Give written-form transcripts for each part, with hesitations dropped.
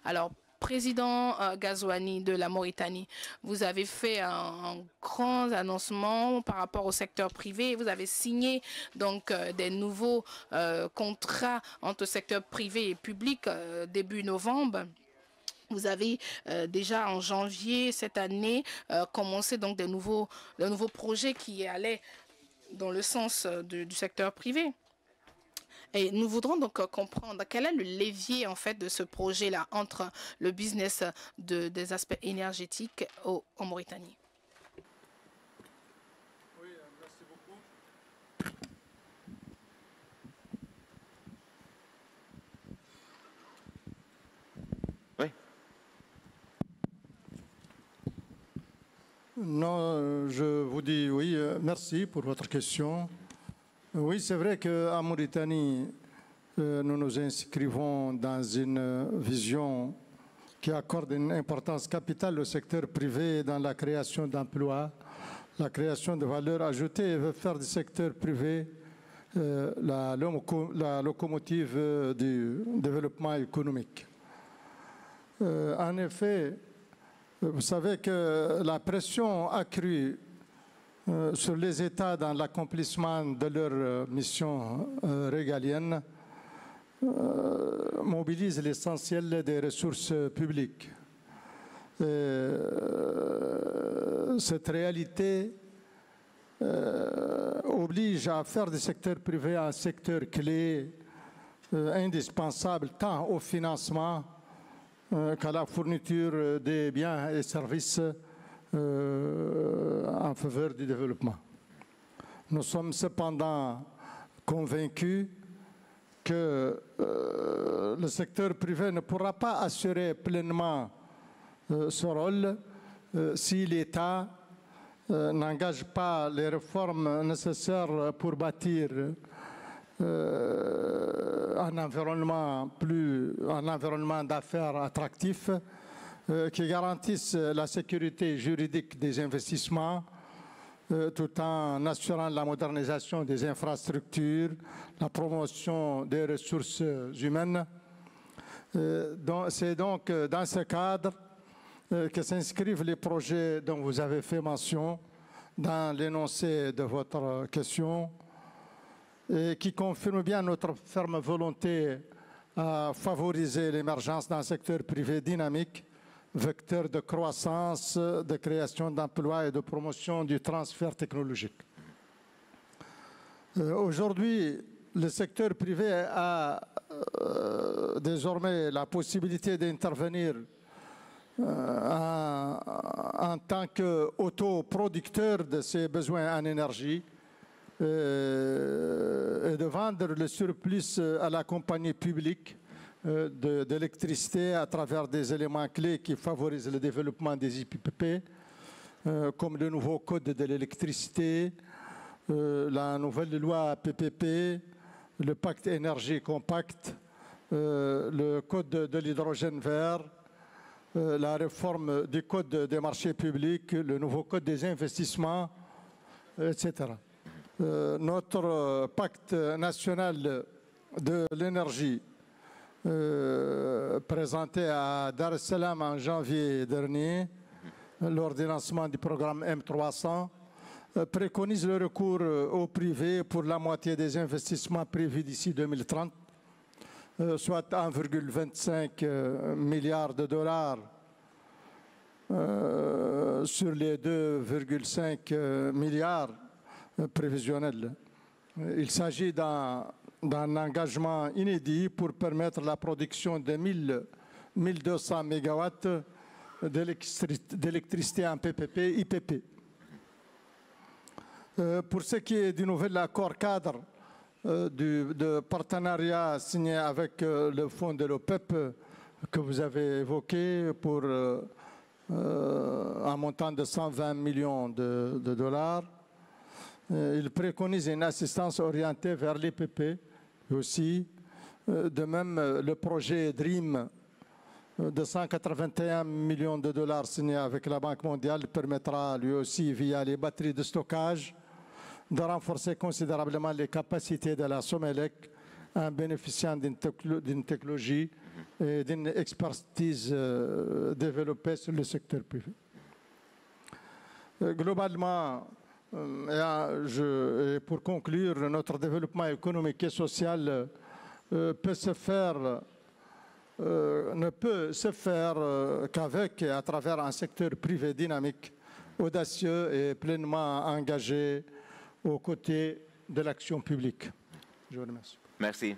Alors, Président Ghazouani de la Mauritanie, vous avez fait un grand annoncement par rapport au secteur privé. Vous avez signé donc des nouveaux contrats entre secteur privé et public début novembre. Vous avez déjà en janvier cette année commencé donc de nouveaux projets qui allaient dans le sens du secteur privé. Et nous voudrons donc comprendre quel est le levier en fait de ce projet-là entre le business des aspects énergétiques en Mauritanie. Oui, merci beaucoup. Oui. Non, je vous dis oui, merci pour votre question. Oui, c'est vrai qu'en Mauritanie, nous nous inscrivons dans une vision qui accorde une importance capitale au secteur privé dans la création d'emplois, la création de valeur ajoutée et veut faire du secteur privé la locomotive du développement économique. En effet, vous savez que la pression accrue sur les États dans l'accomplissement de leur mission régalienne mobilise l'essentiel des ressources publiques. Cette réalité oblige à faire du secteur privé un secteur clé, indispensable tant au financement qu'à la fourniture des biens et services en faveur du développement. Nous sommes cependant convaincus que le secteur privé ne pourra pas assurer pleinement ce rôle si l'État n'engage pas les réformes nécessaires pour bâtir un environnement d'affaires attractif qui garantisse la sécurité juridique des investissements tout en assurant la modernisation des infrastructures, la promotion des ressources humaines. C'est donc dans ce cadre que s'inscrivent les projets dont vous avez fait mention dans l'énoncé de votre question et qui confirment bien notre ferme volonté à favoriser l'émergence d'un secteur privé dynamique, vecteur de croissance, de création d'emplois et de promotion du transfert technologique. Aujourd'hui, le secteur privé a désormais la possibilité d'intervenir en tant qu'autoproducteur de ses besoins en énergie et de vendre le surplus à la compagnie publique d'électricité à travers des éléments clés qui favorisent le développement des IPP, comme le nouveau code de l'électricité, la nouvelle loi PPP, le pacte énergie compact, le code de l'hydrogène vert, la réforme du code des marchés publics, le nouveau code des investissements, etc. Notre pacte national de l'énergie présenté à Dar es Salaam en janvier dernier, lors du lancement du programme M300, préconise le recours au privé pour la moitié des investissements prévus d'ici 2030, soit 1,25 milliard de dollars sur les 2,5 milliards prévisionnels. Il s'agit d'un engagement inédit pour permettre la production de 1200 mégawatts d'électricité en PPP, IPP. Pour ce qui est du nouvel accord cadre de partenariat signé avec le fonds de l'OPEP que vous avez évoqué pour un montant de 120 millions de dollars, il préconise une assistance orientée vers l'IPP aussi. De même, le projet DREAM de 181 millions de dollars signé avec la Banque mondiale permettra lui aussi, via les batteries de stockage, de renforcer considérablement les capacités de la Somelec en bénéficiant d'une technologie et d'une expertise développée sur le secteur privé. Globalement, et pour conclure, notre développement économique et social ne peut se faire qu'avec et à travers un secteur privé dynamique, audacieux et pleinement engagé aux côtés de l'action publique. Je vous remercie. Merci.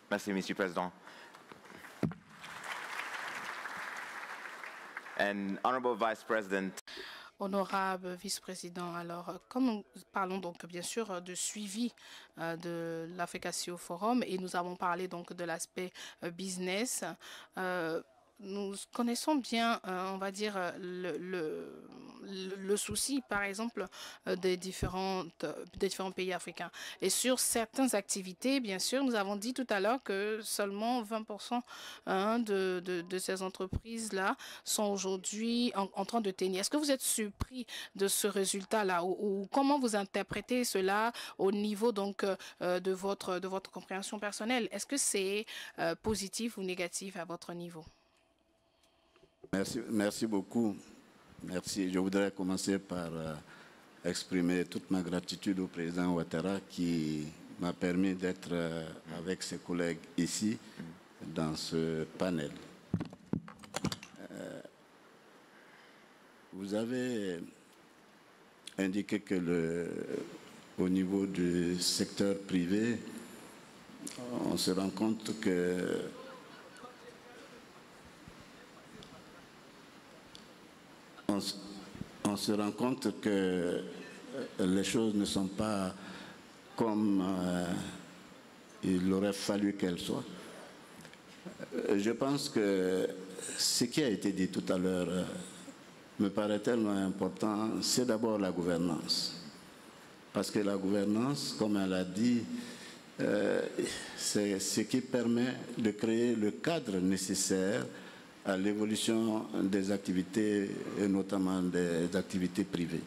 Merci, Monsieur le Président. And Honorable Vice President. Honorable vice-président, alors comme nous parlons donc bien sûr de suivi de l'Africa-CIO Forum et nous avons parlé donc de l'aspect business, nous connaissons bien, on va dire, le souci, par exemple, des différents pays africains. Et sur certaines activités, bien sûr, nous avons dit tout à l'heure que seulement 20% de ces entreprises-là sont aujourd'hui en train de tenir. Est-ce que vous êtes surpris de ce résultat-là ou comment vous interprétez cela au niveau donc de votre compréhension personnelle? Est-ce que c'est positif ou négatif à votre niveau? Merci beaucoup. Merci. Je voudrais commencer par exprimer toute ma gratitude au président Ouattara qui m'a permis d'être avec ses collègues ici dans ce panel. Vous avez indiqué que au niveau du secteur privé, on se rend compte que on se rend compte que les choses ne sont pas comme il aurait fallu qu'elles soient. Je pense que ce qui a été dit tout à l'heure me paraît tellement important, c'est d'abord la gouvernance. Parce que la gouvernance, comme elle a dit, c'est ce qui permet de créer le cadre nécessaire à l'évolution des activités, et notamment des activités privées.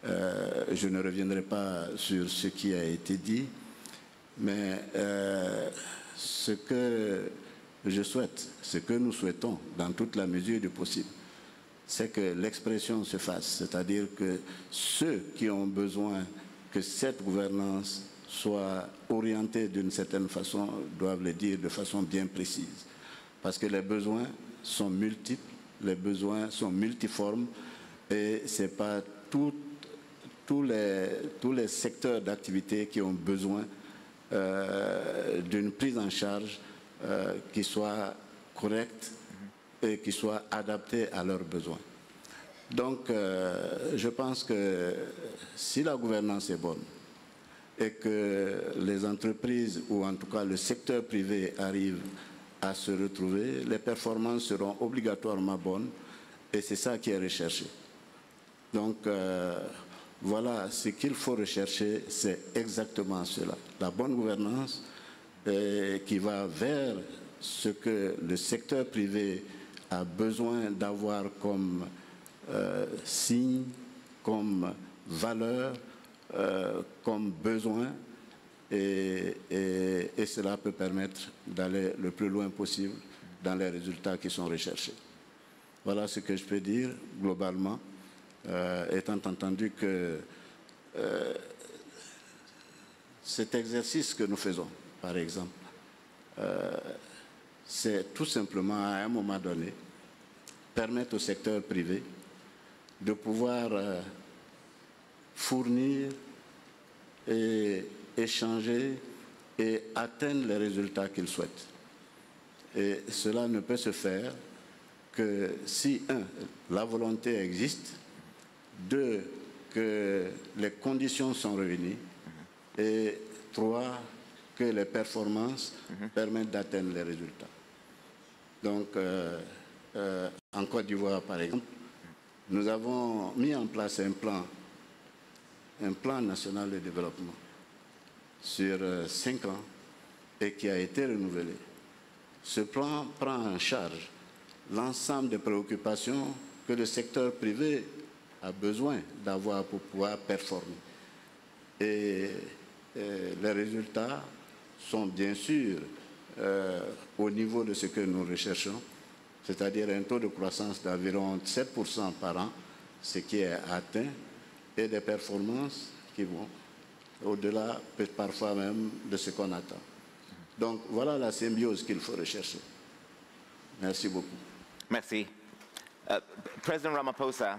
Je ne reviendrai pas sur ce qui a été dit, mais ce que je souhaite, ce que nous souhaitons, dans toute la mesure du possible, c'est que l'expression se fasse, c'est-à-dire que ceux qui ont besoin que cette gouvernance soit orientée d'une certaine façon doivent le dire de façon bien précise. Parce que les besoins sont multiples, les besoins sont multiformes et ce n'est pas tous les secteurs d'activité qui ont besoin d'une prise en charge qui soit correcte et qui soit adaptée à leurs besoins. Donc, je pense que si la gouvernance est bonne et que les entreprises, ou en tout cas le secteur privé arrive à se retrouver, les performances seront obligatoirement bonnes et c'est ça qui est recherché. Donc, voilà, ce qu'il faut rechercher, c'est exactement cela. La bonne gouvernance qui va vers ce que le secteur privé a besoin d'avoir comme signe, comme valeur, comme besoin, et cela peut permettre d'aller le plus loin possible dans les résultats qui sont recherchés. Voilà ce que je peux dire globalement, étant entendu que cet exercice que nous faisons, par exemple, c'est tout simplement à un moment donné permettre au secteur privé de pouvoir fournir et échanger et atteindre les résultats qu'ils souhaitent. Et cela ne peut se faire que si, un, la volonté existe, deux, que les conditions sont réunies, et trois, que les performances permettent d'atteindre les résultats. Donc, en Côte d'Ivoire, par exemple, nous avons mis en place un plan national de développement sur 5 ans et qui a été renouvelé. Ce plan prend en charge l'ensemble des préoccupations que le secteur privé a besoin d'avoir pour pouvoir performer. Et les résultats sont bien sûr au au niveau de ce que nous recherchons, c'est-à-dire un taux de croissance d'environ 7% par an, ce qui est atteint, et des performances qui vont au-delà, parfois même, de ce qu'on attend. Donc voilà la symbiose qu'il faut rechercher. Merci beaucoup. Merci. President Ramaphosa.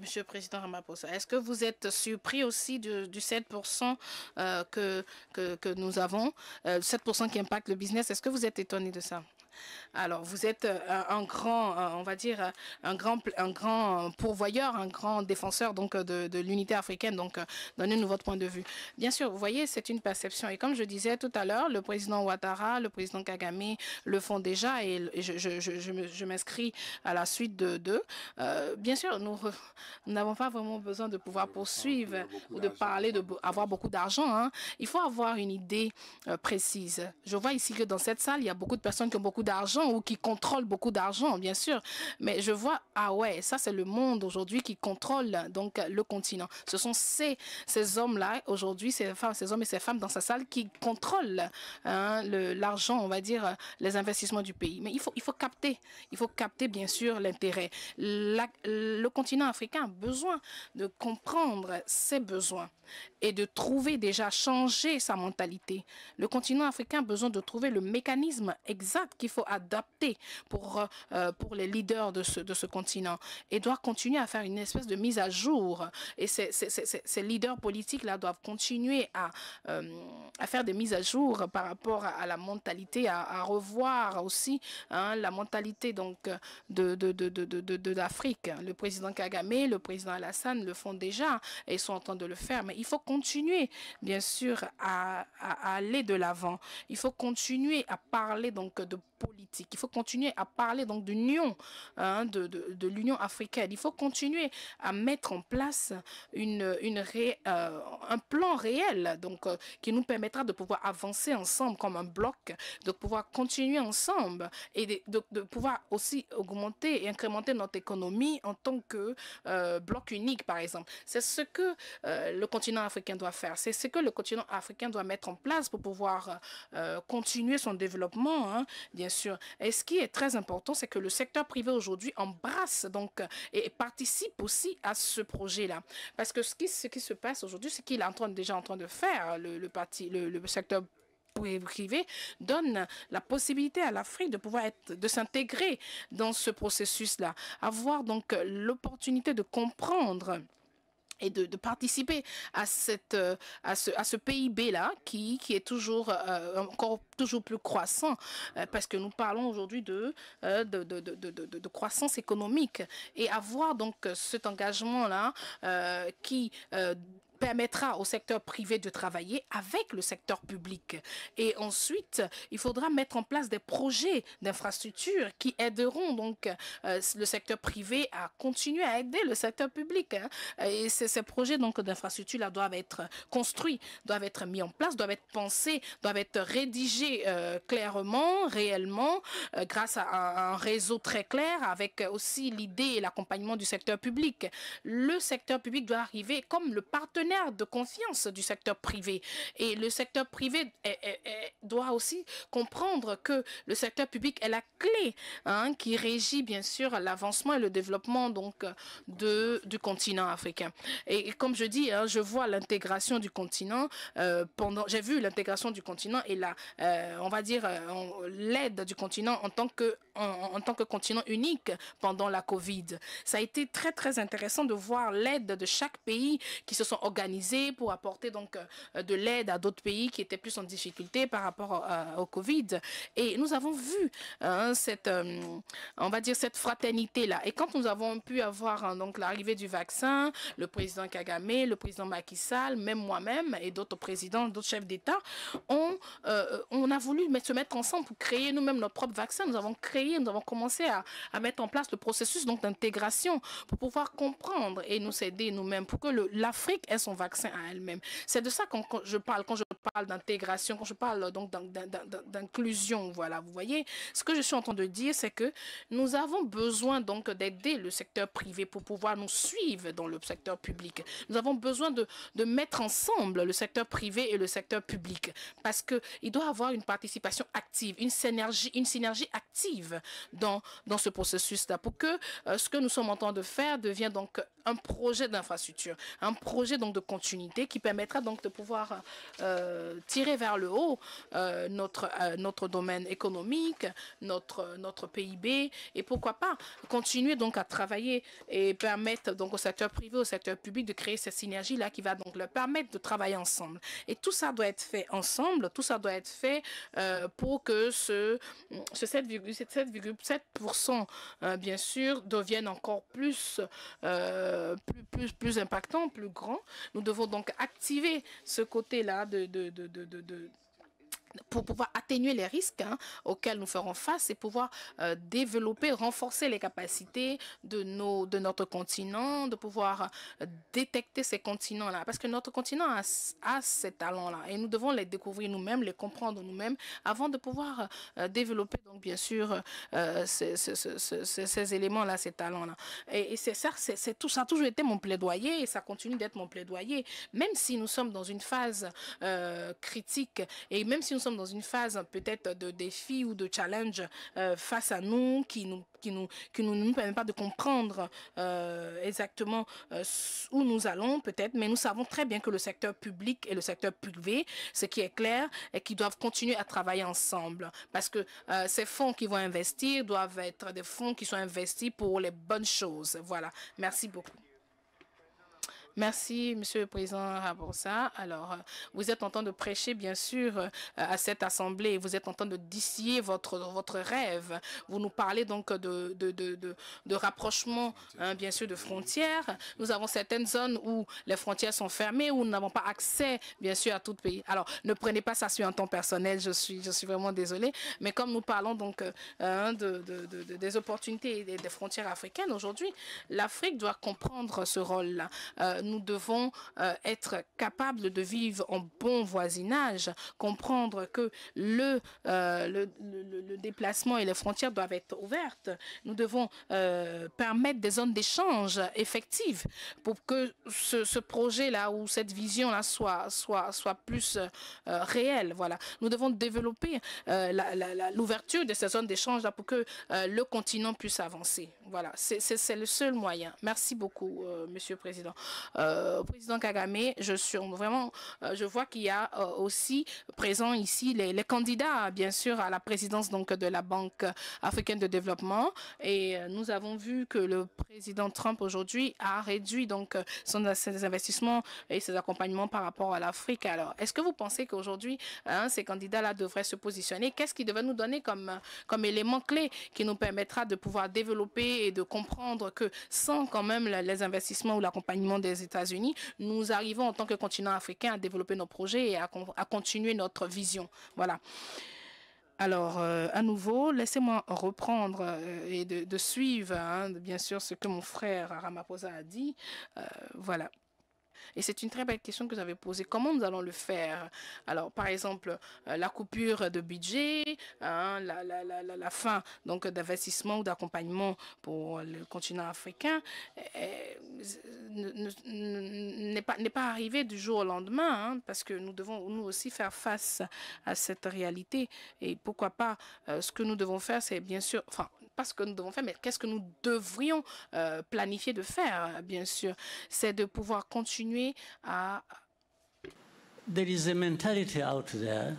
Monsieur le Président Ramaphosa, est-ce que vous êtes surpris aussi du 7% que nous avons, 7% qui impacte le business? Est-ce que vous êtes étonné de ça? Alors, vous êtes un grand, on va dire, un grand pourvoyeur, un grand défenseur donc de l'unité africaine. Donc, donnez-nous votre point de vue. Bien sûr, vous voyez, c'est une perception. Et comme je disais tout à l'heure, le président Ouattara, le président Kagame le font déjà, et je m'inscris à la suite d'eux. Bien sûr, nous n'avons pas vraiment besoin de pouvoir poursuivre ou de parler d'avoir beaucoup d'argent. Hein. Il faut avoir une idée précise. Je vois ici que dans cette salle, il y a beaucoup de personnes qui ont beaucoup d'argent ou qui contrôlent beaucoup d'argent, bien sûr. Mais je vois, ah ouais, ça c'est le monde aujourd'hui qui contrôle donc le continent. Ce sont ces hommes-là aujourd'hui, ces hommes et ces femmes dans sa salle qui contrôlent l'argent, on va dire, les investissements du pays. Mais il faut capter bien sûr l'intérêt. Le continent africain a besoin de comprendre ses besoins et de trouver déjà, changer sa mentalité. Le continent africain a besoin de trouver le mécanisme exact qu'il faut adapter pour les leaders de ce continent et doit continuer à faire une espèce de mise à jour. Et ces leaders politiques-là doivent continuer à faire des mises à jour par rapport à la mentalité, à revoir aussi la mentalité donc, de l'Afrique. Le président Kagame, le président Alassane le font déjà et ils sont en train de le faire. Mais il faut continuer, bien sûr, à aller de l'avant. Il faut continuer à parler donc de politique. Il faut continuer à parler donc d'union, de l'Union africaine. Il faut continuer à mettre en place un plan réel donc, qui nous permettra de pouvoir avancer ensemble comme un bloc, de pouvoir continuer ensemble et de pouvoir aussi augmenter et incrémenter notre économie en tant que bloc unique, par exemple. C'est ce que le continent africain doit faire. C'est ce que le continent africain doit mettre en place pour pouvoir continuer son développement, bien sûr. Et ce qui est très important, c'est que le secteur privé aujourd'hui embrasse donc et participe aussi à ce projet-là. Parce que ce qui se passe aujourd'hui, c'est qu'il est déjà en train de faire le secteur privé donne la possibilité à l'Afrique de s'intégrer dans ce processus-là, avoir donc l'opportunité de comprendre et de participer à ce PIB-là qui est toujours toujours plus croissant parce que nous parlons aujourd'hui de croissance économique et avoir donc cet engagement-là qui permettra au secteur privé de travailler avec le secteur public. Et ensuite, il faudra mettre en place des projets d'infrastructure qui aideront donc le secteur privé à continuer à aider le secteur public. Et ces projets donc d'infrastructure doivent être construits, doivent être mis en place, doivent être pensés, doivent être rédigés clairement, réellement, grâce à un réseau très clair, avec aussi l'idée et l'accompagnement du secteur public. Le secteur public doit arriver comme le partenaire de confiance du secteur privé. Et le secteur privé doit aussi comprendre que le secteur public est la clé qui régit bien sûr l'avancement et le développement donc du continent africain. Et comme je dis, je vois l'intégration du continent j'ai vu l'intégration du continent et on va dire l'aide du continent en tant que continent unique pendant la Covid. Ça a été très très intéressant de voir l'aide de chaque pays qui se sont organisés pour apporter donc de l'aide à d'autres pays qui étaient plus en difficulté par rapport au Covid. Et nous avons vu on va dire cette fraternité là. Et quand nous avons pu avoir donc l'arrivée du vaccin, le président Kagame, le président Macky Sall, même moi-même et d'autres présidents, d'autres chefs d'État, on a voulu se mettre ensemble pour créer nous-mêmes notre propre vaccin. Nous avons commencé à mettre en place le processus donc d'intégration pour pouvoir comprendre et nous aider nous-mêmes pour que l'Afrique ait son son vaccin à elle-même. C'est de ça quand je parle d'intégration, quand je parle donc d'inclusion. Voilà, vous voyez, ce que je suis en train de dire, c'est que nous avons besoin donc d'aider le secteur privé pour pouvoir nous suivre dans le secteur public. Nous avons besoin de mettre ensemble le secteur privé et le secteur public parce qu'il doit avoir une participation active, une synergie active dans ce processus-là pour que ce que nous sommes en train de faire devienne donc un projet d'infrastructure, un projet donc de continuité qui permettra donc de pouvoir tirer vers le haut notre domaine économique, notre PIB et pourquoi pas continuer donc à travailler et permettre donc au secteur privé, au secteur public de créer cette synergie-là qui va donc leur permettre de travailler ensemble. Et tout ça doit être fait ensemble, tout ça doit être fait pour que ce 7,7% bien sûr devienne encore plus impactant, plus grand. Nous devons donc activer ce côté-là pour pouvoir atténuer les risques auxquels nous ferons face et pouvoir développer, renforcer les capacités de notre continent, de pouvoir détecter ces continents-là. Parce que notre continent a ces talents-là et nous devons les découvrir nous-mêmes, les comprendre nous-mêmes avant de pouvoir développer, donc bien sûr, ces éléments-là, ces talents-là. Et c'est ça, tout ça a toujours été mon plaidoyer et ça continue d'être mon plaidoyer. Même si nous sommes dans une phase critique et même si nous sommes dans une phase peut-être de défi ou de challenge face à nous qui ne nous permet pas de comprendre exactement où nous allons peut-être, mais nous savons très bien que le secteur public et le secteur privé, ce qui est clair, est qu'ils doivent continuer à travailler ensemble parce que ces fonds qui vont investir doivent être des fonds qui sont investis pour les bonnes choses. Voilà. Merci beaucoup. Merci, Monsieur le Président Rabosa. Alors, vous êtes en train de prêcher, bien sûr, à cette Assemblée. Vous êtes en train de distiller votre rêve. Vous nous parlez donc de rapprochement, bien sûr, de frontières. Nous avons certaines zones où les frontières sont fermées, où nous n'avons pas accès, bien sûr, à tout pays. Alors, ne prenez pas ça sur un ton personnel. Je suis vraiment désolée. Mais comme nous parlons donc des opportunités et des frontières africaines aujourd'hui, l'Afrique doit comprendre ce rôle-là. Nous devons être capables de vivre en bon voisinage, comprendre que le déplacement et les frontières doivent être ouvertes. Nous devons permettre des zones d'échange effectives pour que ce projet-là ou cette vision-là soit plus réelle. Voilà. Nous devons développer l'ouverture de ces zones d'échange pour que le continent puisse avancer. Voilà, c'est le seul moyen. Merci beaucoup, Monsieur le Président. Président Kagame, je vois qu'il y a aussi présent ici les candidats, bien sûr, à la présidence donc de la Banque africaine de développement. Et nous avons vu que le président Trump aujourd'hui a réduit donc ses investissements et ses accompagnements par rapport à l'Afrique. Alors, est-ce que vous pensez qu'aujourd'hui, ces candidats-là devraient se positionner? Qu'est-ce qu'ils devraient nous donner comme élément clé qui nous permettra de pouvoir développer et de comprendre que sans quand même les investissements ou l'accompagnement des États-Unis, nous arrivons en tant que continent africain à développer nos projets et à continuer notre vision. Voilà. Alors, à nouveau, laissez-moi reprendre et de suivre, bien sûr, ce que mon frère Ramaphosa a dit. Voilà. Et c'est une très belle question que vous avez posée. Comment nous allons le faire? Alors, par exemple, la coupure de budget, la fin donc d'investissement ou d'accompagnement pour le continent africain n'est pas arrivé du jour au lendemain, parce que nous devons nous aussi faire face à cette réalité. Et pourquoi pas, ce que nous devons faire, c'est bien sûr, enfin, pas ce que nous devons faire, mais qu'est-ce que nous devrions planifier de faire, bien sûr, c'est de pouvoir continuer à... There is a mentality out there.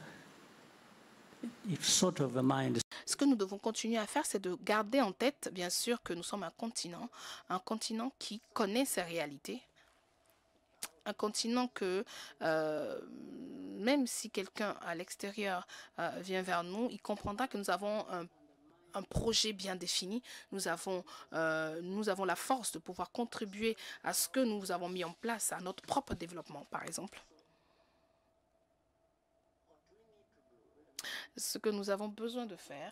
It's sort of a mind. Ce que nous devons continuer à faire, c'est de garder en tête, bien sûr, que nous sommes un continent qui connaît ses réalités, un continent que, même si quelqu'un à l'extérieur vient vers nous, il comprendra que nous avons un projet bien défini. Nous avons la force de pouvoir contribuer à ce que nous avons mis en place, à notre propre développement, par exemple. Ce que nous avons besoin de faire,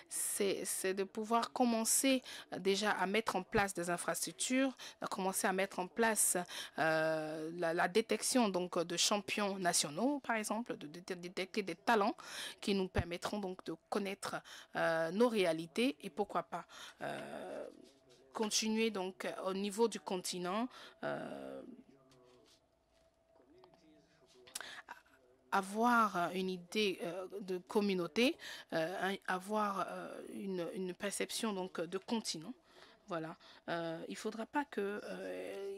c'est de pouvoir commencer déjà à mettre en place des infrastructures, à commencer à mettre en place la détection donc de champions nationaux, par exemple, de détecter des talents qui nous permettront donc de connaître nos réalités et pourquoi pas continuer donc au niveau du continent avoir une idée de communauté, avoir une perception donc de continent. Voilà. Il ne faudra pas qu'il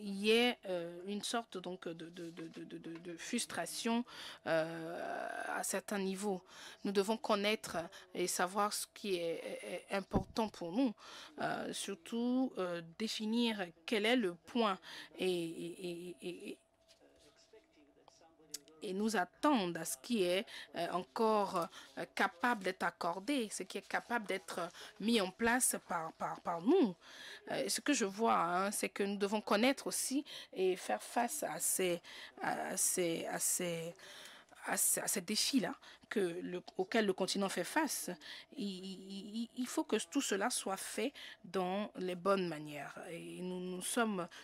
y ait une sorte donc de frustration à certains niveaux. Nous devons connaître et savoir ce qui est important pour nous, surtout définir quel est le point et nous attendre à ce qui est encore capable d'être accordé, ce qui est capable d'être mis en place par nous. Ce que je vois, hein, c'est que nous devons connaître aussi et faire face à ces défis-là auxquels le continent fait face. Il faut que tout cela soit fait dans les bonnes manières. Et nous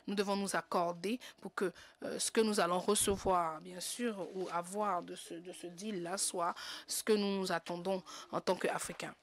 devons nous accorder pour que ce que nous allons recevoir, bien sûr, ou avoir de ce deal-là soit ce que nous nous attendons en tant qu'Africains.